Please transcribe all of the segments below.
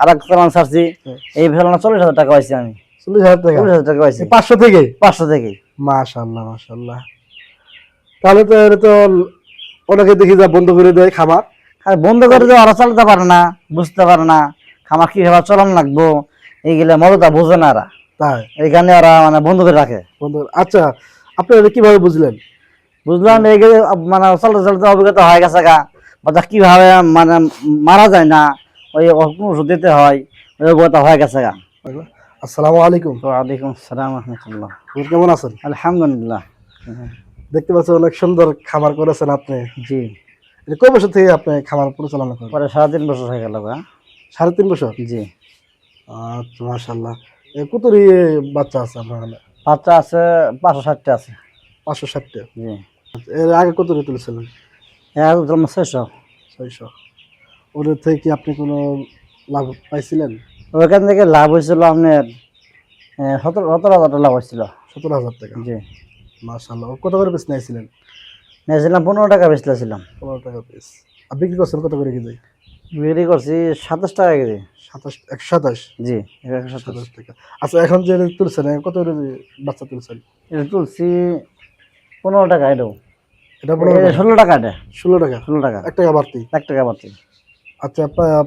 আর এক চালান ছাড়ছি, এই ফেলানো 40,000 টাকা পাইছি আমি। 40,000 টাকা? 40,000 টাকা পাইছি 500 থেকে? 500 থেকে। মাশাআল্লাহ মাশাআল্লাহ। তাহলে তো এটা তো অনেকে দেখি যা বন্ধ করে দেয় খামার। আর বন্ধ করে দিয়ে ওরা চালাতে পারে না, বুঝতে পারে না খামার কিভাবে চলন লাগবো, এইগুলা মজা বোঝে না ওরা, তাই এইখানে ওরা মানে বন্ধ করে রাখে। বন্ধ। আচ্ছা, আপনি এটা কিভাবে বুঝলেন? বুঝলাম এইগুলো মানে চলতে চলতে অভিজ্ঞতা হয়ে গেছে গা, বাচ্চা কিভাবে মানে মারা যায় না, ওই কোন ওষুধ দিতে হয়, ওই অভিজ্ঞতা হয়ে গেছে গা। আসসালামু আলাইকুম। ওয়ালাইকুম আসসালাম রহমতুল্লাহ। কেমন আছেন? আলহামদুলিল্লাহ। দেখতে পাচ্ছি অনেক সুন্দর খামার করেছেন আপনি। জি, এটা কয় বছর থেকে আপনি খামার পরিচালনা করেন? পরে 3.5 বছর হয়ে গেল গা। 3.5 বছর? জি। আচ্ছা মাশাআল্লাহ। কতরি বাচ্চা আছে আপনার এখানে? বাচ্চা আছে 560টা আছে। 560টা? জি। এর আগে কতরি তুলেছিলেন? একদম 600। 600। ওদের থেকে কি আপনি কোনো লাভ পাইছিলেন? ওইখান থেকে লাভ হয়েছিল আপনার 17,000 টাকা লাভ হয়েছিল। 17,000 টাকা? জি। মাশাআল্লাহ। কত করে পিস নিয়েছিলেন? নিয়েছিলাম 15 টাকা বেচতেছিলাম। 15 টাকা পিস। আর বিক্রি করছেন কত করে কেজি? বিক্রি করছি 27 টাকা কেজি। 127? জি, 127 টাকা। আচ্ছা, এখন যে তুলছেন কত করে বাচ্চা তুলছেন? এটা তুলছি 15 টাকা। এটাও এটা 15 টাকা? 16 টাকা। এটা 16 টাকা? 16 টাকা। 1 টাকা বাড়তি? 1 টাকা বাড়তি। আচ্ছা,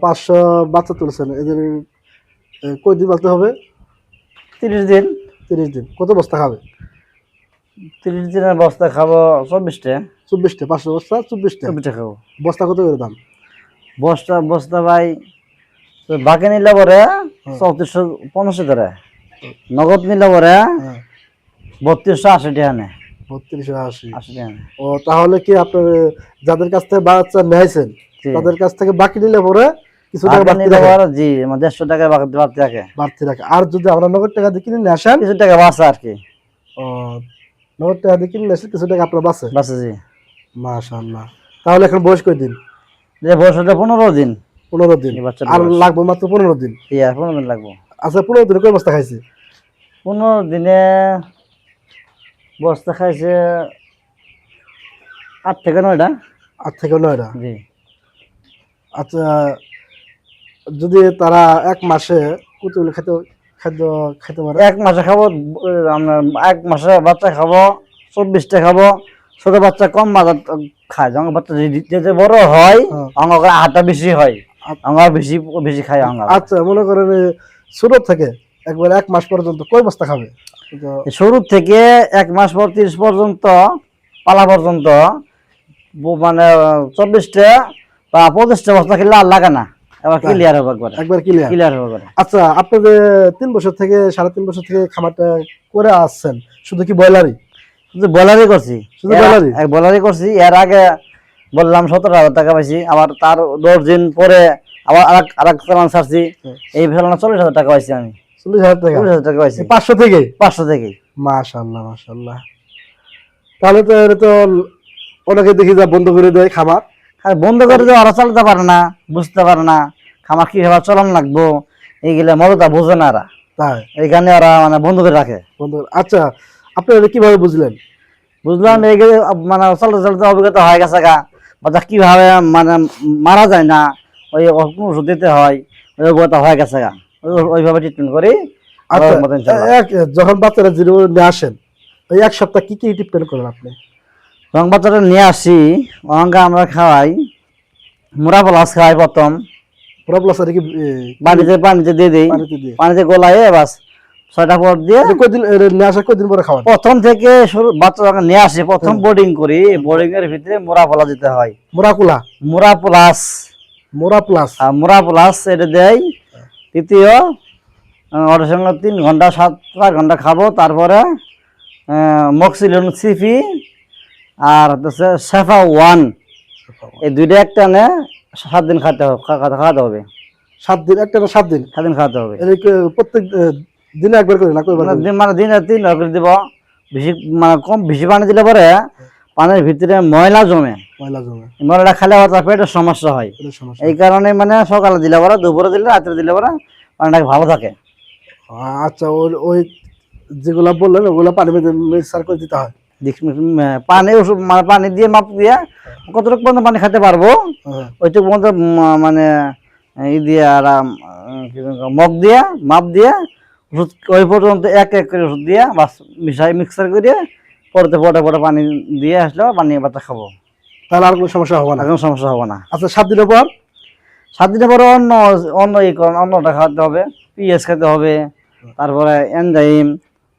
500 বাচ্চা তুলছেন, এদের কয়দিন বাঁচতে হবে? 30 দিন। 30 দিন। কত বস্তা খাবে? 30 দিনের বস্তা খাবো 24টা। 24টা? 500 বস্তা 24টা? 24টা খাবো। বস্তা কত করে দাম? বস্তা ভাই তো বাকি নিলে পরে 3450 ধরে, নগদ নিলে পরে হ্যাঁ। 3280 টাকা নেয়। 3280? 80 টাকা নেয়। ও, তাহলে কি আপনার যাদের কাছ থেকে বাচ্চা নিয়েছেন জি। তাদের কাছ থেকে বাকি নিলে পরে কিছু টাকা বাকি বাড়তি নিলে রাখে? পরে জি, 150 টাকা বাড়তি রাখে। বাড়তি রাখে। আর যদি আমরা নগদ টাকা দিয়ে কিনে নিয়ে আসেন? কিছু টাকা বাঁচে আর কি। ও, নগদ টাকা দিয়ে কিনে নিয়ে আসলে কিছু টাকা আপনার বাঁচে? বাঁচে জি। মাশাআল্লাহ। তাহলে এখন বয়স কয়দিন? যে বয়সটা 15 দিন। 15 দিন? এই বাচ্চার আর বয়স। লাগবে মাত্র 15 দিন? ইয়া 15 দিন লাগবো। আচ্ছা, 15 দিনে কয় বস্তা খাইছে? 15 দিনে বস্তা খাইছে 8 থেকে 9টা। 8 থেকে 9টা? জি। আচ্ছা, যদি তারা এক মাসে কতগুলো খাদ্য খেতে পারে? 1 মাসে খাবো আমরা 1 মাসে বাচ্চা খাবো 24টা খাবো। ছোট বাচ্চা কম বাচ্চা খায়, যখন বাচ্চা যে বড় হয় আমার আটা বেশি হয়, আমার বেশি বেশি খাই আমার। আচ্ছা, মনে করেন শুরু থেকে একবার 1 মাস পর্যন্ত কয় বস্তা খাবে? শুরু থেকে 1 মাস পর 30 পর্যন্ত পালা পর্যন্ত মানে 24টা বা 25টা বস্তা খেলে আর লাগে না, এবার ক্লিয়ার হবে একবার ক্লিয়ার হবে। আচ্ছা, আপনি যে 3 বছর থেকে 3.5 বছর থেকে খামারটা করে আসছেন, শুধু কি ব্রয়লারই? শুধু বয়লারই করছি। শুধু ব্রয়লারই? বয়লারই করছি। এর আগে বললাম 17,000 টাকা পাইছি, আবার তার 10 দিন পরে আবার আরেক চালান ছাড়ছি, এই ফেলানো 40,000 টাকা পাইছি আমি। 40,000 টাকা? 40,000 টাকা পাইছি 500 থেকে? 500 থেকে। মাশাআল্লাহ মাশাআল্লাহ। তাহলে তো এটা তো অনেকে দেখি যা বন্ধ করে দেয় খামার। আর বন্ধ করে দিয়ে ওরা চালাতে পারে না, বুঝতে পারে না খামার কিভাবে চলন লাগবো, এইগুলা মজা বোঝে না ওরা, তাই এইখানে ওরা মানে বন্ধ করে রাখে। বন্ধ। আচ্ছা, আপনি এটা কিভাবে বুঝলেন? বুঝলাম এইগুলো মানে চলতে চলতে অভিজ্ঞতা হয়ে গেছে গা, বাচ্চা কিভাবে মানে মারা যায় না, ওই কোন ওষুধ দিতে হয়, ওই অভিজ্ঞতা হয়ে গেছে গা, ওইভাবে ট্রিটমেন্ট করি। আচ্ছা, যখন বাচ্চারা জিরো নিয়ে আসেন ওই 1 সপ্তাহ কি কি ট্রিটমেন্ট করেন আপনি? যখন বাচ্চাটা নিয়ে আসি অঙ্কা আমরা খাওয়াই মুরা প্লাস খাওয়াই প্রথম। প্রবলেম আছে কি? পানিতে দিয়ে দিই, পানিতে গোলায় বাস 6টা পর দিয়ে। কয়দিন নিয়ে আসা, কয়দিন পরে খাওয়ান? প্রথম থেকে শুরু বাচ্চা যখন নিয়ে আসি প্রথম বোর্ডিং করি, বোর্ডিং এর ভিতরে মোরা পোলা দিতে হয়। মোরাকুলা? মোরা প্লাস। মোরা প্লাস এটা দেয়। তৃতীয় ওর সঙ্গে 3 ঘন্টা 7 ঘন্টা খাবো, তারপরে মক্সিলিন সিফি আর হচ্ছে সেফা 1, এই দুইটা একটা নে 7 দিন খাওয়াতে হবে। 7 দিন? একটা না 7 দিন? 7 দিন খাওয়াতে হবে। প্রত্যেক দিনে একবার করে না কয়বার? মানে দিনে 3 বার করে দিব। বেশি মানে কম বেশি পানি দিলে পরে পানির ভিতরে ময়লা জমে, ময়লাটা খেলে তার পেটের সমস্যা হয়। এই কারণে মানে সকালে দিলে পরে, দুপুরে দিলে, রাত্রে দিলে পরে পানিটা ভালো থাকে। আচ্ছা, ওই যেগুলা বললেন ওগুলা পানি মিক্সার করে দিতে হয়? পানি ওষুধ মানে পানি দিয়ে মাপ দিয়ে কতটুকু পর্যন্ত পানি খেতে পারবো ওইটুকু পর্যন্ত মানে ই দিয়ে আর মগ দিয়া মাপ দিয়া ওষুধ ওই পর্যন্ত এক এক করে ওষুধ দিয়া বাস মিশাই মিক্সার করে পরে পরে পানি দিয়ে আসলে পানি বাচ্চা খাবো, তাহলে আর কোনো সমস্যা হবে না? কোনো সমস্যা হবে না। আচ্ছা 7 দিনের পর? 7 দিনের পরে অন্য অন্য অন্যটা খাওয়াতে হবে, পিএস খেতে হবে, তারপরে এনজাইম,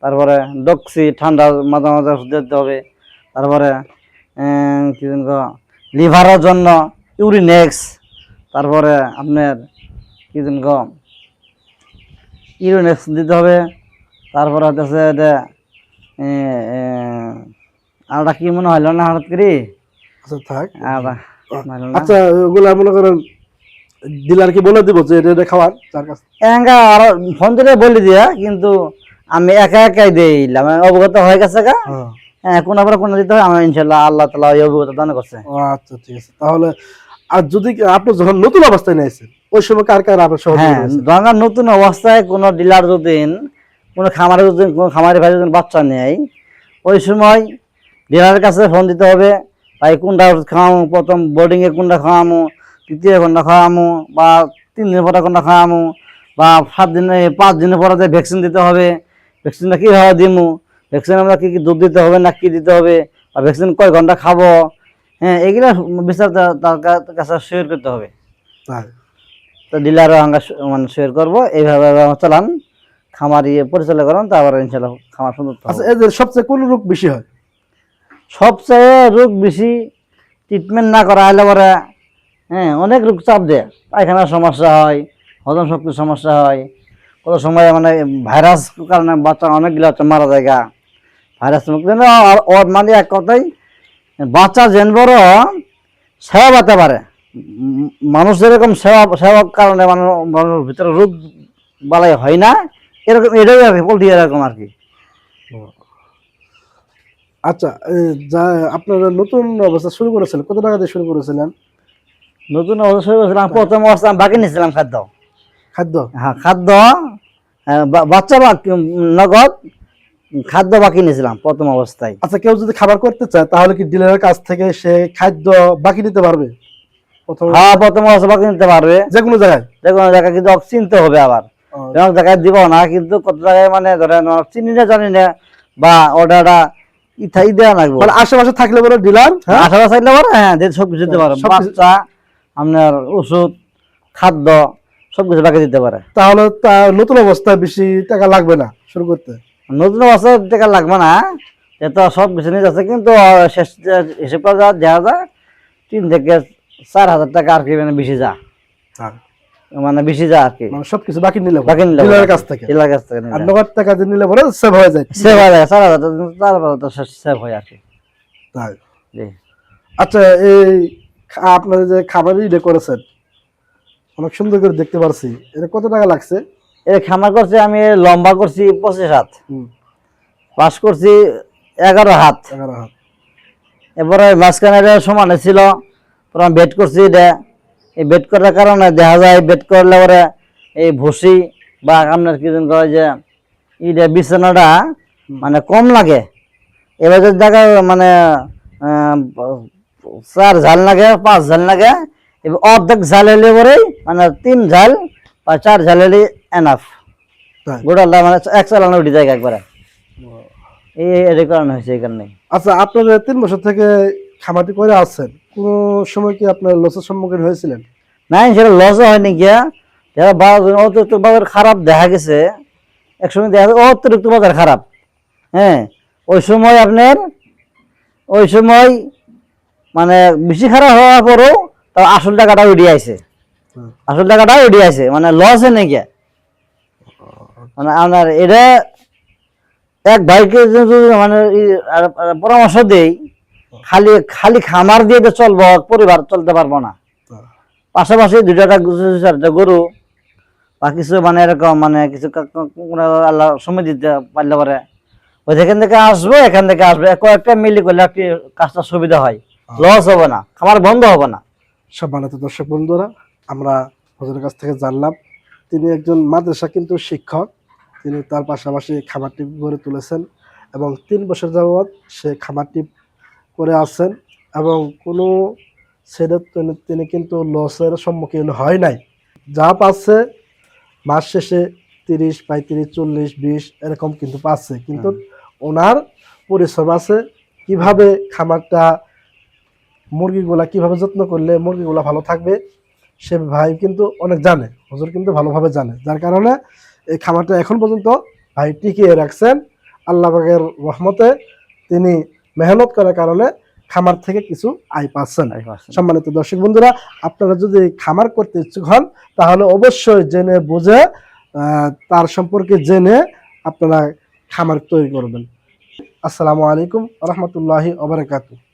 তারপরে ডক্সি ঠান্ডা মাঝে মাঝে ওষুধ দিতে হবে, তারপরে কি লিভারের জন্য ইউরিনেক্স, তারপরে আপনার কি ইউরিনেক্স দিতে হবে, তারপরে হচ্ছে এটা আরটা কি মনে হইল না হঠাৎ করি। আচ্ছা থাক। আর আচ্ছা ওগুলা মনে করেন ডিলার কি বলে দিব যে এটা খাওয়ার তার কাছে? আর ফোন দিলে বলে দিয়া, কিন্তু আমি একা একাই দিলাম, অবগত হয়ে গেছে গা। হ্যাঁ কোন আবার কোন দিতে হয় আমার, ইনশাল্লাহ আল্লাহ তাআলা এই অভিজ্ঞতা দান করছে। আচ্ছা ঠিক আছে। তাহলে আর যদি আপনি যখন নতুন অবস্থায় নিয়েছেন ওই সময় কার কার আপনার সহযোগিতা হ্যাঁ হয়েছে? ধরেন নতুন অবস্থায় কোন ডিলার যদি কোন খামারে যদি কোন খামারি ভাই যদি বাচ্চা নেয়, ওই সময় ডিলারের কাছে ফোন দিতে হবে, ভাই কোনটা খাওয়ামো, প্রথম বোর্ডিং এ কোনটা খাওয়ামো, তৃতীয় কোনটা খাওয়ামো, বা 3 দিন পরে কোনটা খাওয়ামো, বা 7 দিনে 5 দিনের পরে ভ্যাকসিন দিতে হবে, ভ্যাকসিনটা কীভাবে দিমু, ভ্যাকসিন আমরা কি দুধ দিতে হবে না কি দিতে হবে, বা ভ্যাকসিন কয় ঘন্টা খাবো, হ্যাঁ এগুলা বিস্তারিত তার কাছে শেয়ার করতে হবে। তো ডিলারও আমরা মানে শেয়ার করবো, এইভাবে চালান খামার পরিচালনা করেন, তারপরে ইনশাল্লাহ খামার সুন্দর। আচ্ছা এদের সবচেয়ে কোন রোগ বেশি হয়? সবচেয়ে রোগ বেশি ট্রিটমেন্ট না করা হলে পরে হ্যাঁ অনেক রোগ চাপ দেয়, পায়খানার সমস্যা হয়, হজম শক্তির সমস্যা হয়, কত সময় মানে ভাইরাস কারণে বাচ্চা অনেকগুলো মারা যায় গা, ভাইরাস মানে এক কথাই বাচ্চা যেন বড় সেবা পেতে পারে, মানুষ যেরকম সেবার কারণে মানুষের ভিতরে রোগ বালাই হয় না, এরকম এটাই আর কি পোলট্রি এরকম আর কি। আচ্ছা যা আপনারা নতুন অবস্থা শুরু করেছিলেন কত টাকা দিয়ে শুরু করেছিলেন? নতুন অবস্থা শুরু করেছিলাম, প্রথম অবস্থা বাকি নিয়েছিলাম খাদ্য। হ্যাঁ খাদ্য বাচ্চা নগদ খাদ্য বাকি নিয়েছিলাম প্রথম অবস্থায়। আচ্ছা কেউ যদি খাবার করতে চায় তাহলে কি ডিলারের কাছ থেকে সে খাদ্য বাকি নিতে পারবে? হ্যাঁ প্রথম অবস্থা বাকি নিতে পারবে, যে কোনো জায়গায় কিন্তু চিনতে হবে আবার, জায়গায় দিব না, কিন্তু কত জায়গায় মানে ধরেন চিনি না জানি না, বা অর্ডারটা ইথাই দেওয়া লাগবে, মানে আশেপাশে থাকলে বলে ডিলার আশেপাশে থাকলে পরে হ্যাঁ সবকিছু দিতে পারে, বাচ্চা আপনার ওষুধ খাদ্য সবকিছু বাকি দিতে পারে। তাহলে নতুন অবস্থায় বেশি টাকা লাগবে না শুরু করতে? নতুন অবস্থায় টাকা লাগবে না, এত সব কিছু নিয়ে যাচ্ছে, কিন্তু শেষ হিসেব করে দেখা যায় 3 থেকে 4 হাজার টাকা আর কি মানে বেশি যা, মানে বেশি যা আর কি, মানে সবকিছু বাকি নিলে ডিলারের কাছ থেকে আর নগদ টাকা দিয়ে নিলে পরে সেভ হয়ে যায়। 4,000 সেভ হয় আর কি। তাই আচ্ছা এই আপনার যে খামারই করেছেন অনেক সুন্দর করে দেখতে পারছি, এটা কত টাকা লাগছে? এই খামার করছি আমি, লম্বা করছি 25 হাত, পাশ করছি 11 হাত, এবারে মাঝখানে সমানে ছিল, বেড করছি এটা, এই বেড করার কারণে দেখা যায় বেড করলে পরে এই ভুসি বা আপনার কি কয় যে ইটা বিছানাটা মানে কম লাগে, এবার যদি দেখা মানে 4 ঝাল লাগে 5 ঝাল লাগে, এবার অর্ধেক ঝাল হলে পরেই মানে 3 ঝাল বা 4 ঝাল হলে এনাফ, গোটালটা মানে এক চালানো উঠে যায় একবারে, এই কারণে হয়েছে এই কারণে। আচ্ছা আপনার 3 বছর থেকে খামারটি করে আসছেন, কোন সময় কি আপনার লসের সম্মুখীন হয়েছিলেন? না সেটা লসও হয়নি গিয়া, যারা অতিরিক্ত বাজার খারাপ দেখা গেছে, একসময় দেখা যাচ্ছে অতিরিক্ত বাজার খারাপ, হ্যাঁ ওই সময় আপনার ওই সময় মানে বেশি খারাপ হওয়ার পরও তার আসল টাকাটা উঠে আইছে, আসল টাকাটা উঠে আইছে, মানে লস নেই গিয়া, মানে আপনার এটা এক ভাইকে যদি মানে পরামর্শ দেই, খালি খালি খামার দিয়ে তো চলবো, পরিবার চলতে পারবো না, পাশাপাশি 2টা গরু বা কিছু মানে এরকম মানে কিছু আল্লাহ সময় দিতে পারলে পরে ওইখান থেকে আসবো, এখান থেকে আসবে, কয়েকটা মিলি করলে একটি কাজটা সুবিধা হয়, লস হবে না, খামার বন্ধ হবে না। সম্মানিত দর্শক বন্ধুরা, আমরা হুজুরের কাছ থেকে জানলাম তিনি একজন মাদ্রাসা কিন্তু শিক্ষক, তিনি তার পাশাপাশি খামারটি গড়ে তুলেছেন এবং 3 বছর যাবৎ সে খামারটি করে আসছেন এবং কোনো সেটা তিনি কিন্তু লসের সম্মুখীন হয় নাই। যা পাচ্ছে মাস শেষে 30, 35, 40, 20 এরকম কিন্তু পাচ্ছে, কিন্তু ওনার পরিশ্রম আছে কিভাবে খামারটা মুরগিগুলা কিভাবে যত্ন করলে মুরগিগুলা ভালো থাকবে সে ভাই কিন্তু অনেক জানে, হুজুর কিন্তু ভালোভাবে জানে, যার কারণে এই খামারটা এখন পর্যন্ত ভাই টিকিয়ে রাখছেন। আল্লাহ পাকের রহমতে তিনি মেহনত করার কারণে খামার থেকে কিছু আয় পাচ্ছেন। সম্মানিত দর্শক বন্ধুরা, আপনারা যদি খামার করতে ইচ্ছুক হন তাহলে অবশ্যই জেনে বুঝে তার সম্পর্কে জেনে আপনারা খামার তৈরি করবেন। আসসালামু আলাইকুম ওয়া রাহমাতুল্লাহি ওয়া বারাকাতুহু।